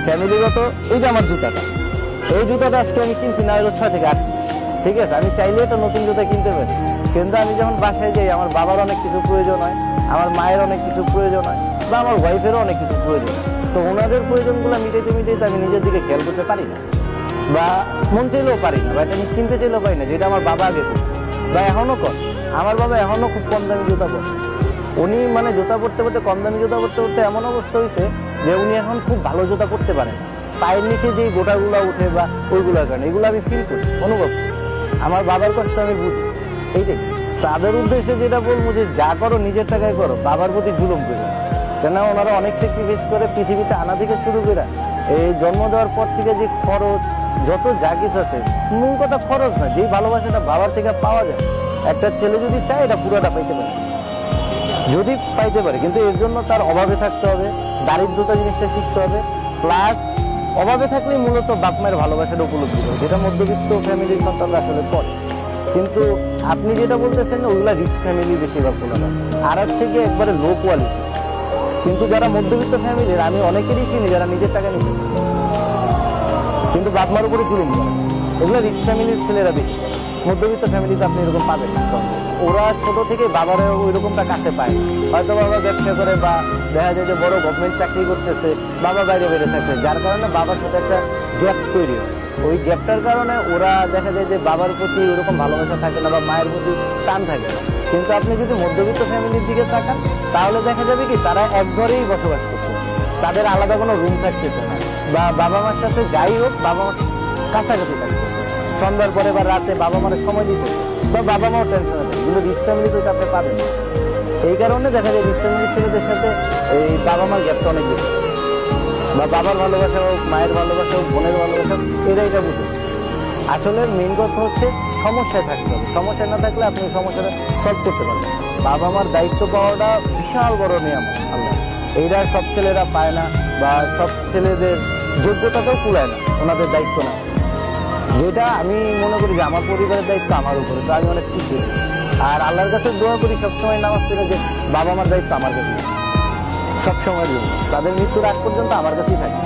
ফ্যামিলিগত। এই যে আমার জুতাটা, এই জুতাটা আজকে আমি কিনছি না হলো 6 থেকে 8 মাস, ঠিক আছে? আমি চাইলে একটা নতুন জুতা কিনতে পারি, কিন্তু আমি যখন বাসায় যাই আমার বাবার অনেক কিছু প্রয়োজন হয়, আমার মায়ের অনেক কিছু প্রয়োজন হয়, বা আমার ওয়াইফেরও অনেক কিছু প্রয়োজন হয়। তো ওনাদের প্রয়োজনগুলো মিটাইতে মিটাইতে আমি নিজের দিকে খেয়াল করতে পারি না, বা মন চাইলেও পারি না, বা এটা আমি কিনতে চাইলেও পারি না, যেটা আমার বাবা আগে করতো বা এখনো কর। আমার বাবা এখনো খুব কম দামি জুতা পরে। উনি মানে জুতা পরতে পরতে, কম দামি জুতা পরতে পরতে এমন অবস্থা হয়েছে যে উনি এখন খুব ভালো জুতা পরতে পারেন না। পায়ের নিচে যে গোটাগুলা উঠে বা ওইগুলোর কারণে, এগুলো আমি ফিল করি, অনুভব করি। আমার বাবার কষ্ট আমি বুঝি, এইটাই। তাদের উদ্দেশ্যে যেটা বলবো যে যা করো নিজের টাকায় করো, বাবার প্রতি জুলুম করো না। কেন ওনারা অনেক স্যাক্রিফাইস করে পৃথিবীতে আনা থেকে শুরু করে এই জন্ম দেওয়ার পর থেকে যে খরচ, যত যা কিছু আছে, মূল কথা খরচ না, যেই ভালোবাসাটা বাবার থেকে পাওয়া যায়, একটা ছেলে যদি চায় এটা পুরোটা পাইতে পারে, যদি পাইতে পারে। কিন্তু এর জন্য তার অভাবে থাকতে হবে, দারিদ্রতা জিনিসটা শিখতে হবে, প্লাস অভাবে থাকলেই মূলত বাপ মায়ের ভালোবাসাটা উপলব্ধি করে, যেটা মধ্যবিত্ত ফ্যামিলির সন্তানরা আসলে করে। কিন্তু আপনি যেটা বলতেছেন ওইগুলা রিচ ফ্যামিলি বেশিরভাগ বলা হয়, আর হচ্ছে গিয়ে একবারে লো কোয়ালিটি। কিন্তু যারা মধ্যবিত্ত ফ্যামিলির, আমি অনেকেরই চিনি যারা নিজের টাকা নিতে কিন্তু বাপ মার উপরে জুলুম করে, এগুলো রিচ ফ্যামিলির ছেলেরা বেশি। মধ্যবিত্ত ফ্যামিলিতে আপনি এরকম পাবেন না সঙ্গে। ওরা ছোট থেকে বাবার ওই রকমটা কাছে পায়, হয়তো বাবা ব্যবসা করে বা দেখা যায় যে বড় গভর্নমেন্ট চাকরি করতেছে, বাবা বাইরে বাইরে থাকে, যার কারণে বাবার সাথে একটা গ্যাপ তৈরি হয়। ওই গ্যাপটার কারণে ওরা দেখা যায় যে বাবার প্রতি ওরকম ভালোবাসা থাকে না বা মায়ের প্রতি টান থাকে না। কিন্তু আপনি যদি মধ্যবিত্ত ফ্যামিলির দিকে তাকান তাহলে দেখা যাবে কি তারা এক ঘরেই বসবাস করতেছে, তাদের আলাদা কোনো রুম থাকতেছে না, বা বাবা মার সাথে যাই হোক বাবা মার কাছাকাছি থাকতেছে, সন্ধ্যার পরে বা রাতে বাবা মার সময় দিতেছে, বা বাবা মাও টেনশনে থাকে। কিন্তু রিচ ফ্যামিলিতে আপনি পাবেন না। এই কারণে দেখা যায় রিচ ফ্যামিলির ছেলেদের সাথে এই বাবা মার গ্যাপটা অনেক বেশি, বা বাবার ভালোবাসা হোক, মায়ের ভালোবাসা হোক, বোনের ভালোবাসা হোক, এরা এটা বুঝে। আসলে মেইন কথা হচ্ছে সমস্যায় থাকতে হবে, সমস্যায় না থাকলে আপনি সমস্যাটা সলভ করতে পারবেন। বাবা মার দায়িত্ব পাওয়াটা বিশাল বড় নিয়ামত আল্লাহ, এইটা সব ছেলেরা পায় না, বা সব ছেলেদের যোগ্যতাটাও কুলায় না ওনাদের দায়িত্ব না। যেটা আমি মনে করি যে আমার পরিবারের দায়িত্ব আমার উপরে, তো আমি অনেক খুশি। আর আল্লাহর কাছে দোয়া করি সবসময় নামাজ পড়ে যে বাবা মার দায়িত্ব আমার কাছে সবসময়ের জন্য, তাদের মৃত্যুর আগ পর্যন্ত আমার কাছেই থাকে।